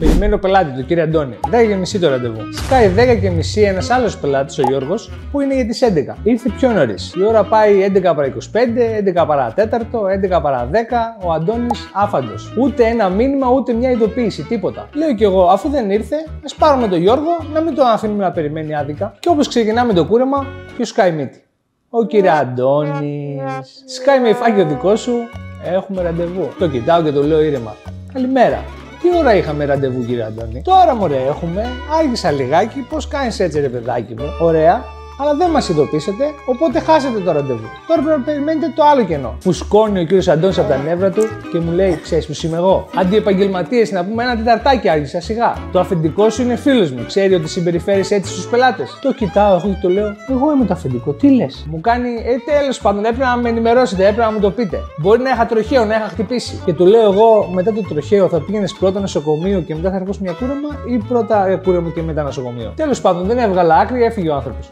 Περιμένει ο πελάτη του, κύριε Αντώνη. 10:30 το ραντεβού. Σκάει 10:30 ένας άλλος πελάτης, ο Γιώργος, που είναι για τις 11. Ήρθε πιο νωρίς. Η ώρα πάει 11 παρά 25, 11 παρά 4, 11 παρά 10. Ο Αντώνης άφαντος. Ούτε ένα μήνυμα, ούτε μια ειδοποίηση, τίποτα. Λέω κι εγώ, αφού δεν ήρθε, ας πάρουμε τον Γιώργο, να μην τον αφήνουμε να περιμένει άδικα. Και όπως ξεκινάμε το κούρεμα, ποιος σκάει μύτη? Ο κύριε Αντώνης. Σκάει με υφάκι δικό σου, έχουμε ραντεβού. Το κοιτάω και το λέω ήρεμα. Καλημέρα. Τι ώρα είχαμε ραντεβού, κύριε Αντώνη? Τώρα, μωρέ, έχουμε. Άργησα λιγάκι. Πώς κάνεις έτσι, ρε παιδάκι μου? Ωραία. Αλλά δεν μας ειδοποίησατε, οπότε χάσατε το ραντεβού. Τώρα πρέπει να περιμένετε το άλλο κενό. Φουσκώνει ο κύριος Αντώνης από τα νεύρα του και μου λέει: Ξέρεις που είμαι εγώ? Αντιεπαγγελματίες, να πούμε, ένα τεταρτάκι άργησα, σιγά. Το αφεντικό σου είναι φίλος μου. Ξέρει ότι συμπεριφέρεις έτσι στους πελάτες? Το κοιτάω εγώ και το λέω: Εγώ είμαι το αφεντικό, τι λες? Μου κάνει: Τέλος πάντων, έπρεπε να με ενημερώσετε, έπρεπε να μου το πείτε. Μπορεί να είχα τροχαίο, να είχα χτυπήσει. Και του λέω εγώ: Μετά το τροχαίο θα πήγαινες πρώτα νοσοκομείο και μετά θα έρχομαι μια κούρεμα, ή πρώτα κούρεμα και μετά νοσοκομείο? Τέλος πάντων, δεν έβγαλα άκρη, έφυγε ο άνθρωπος.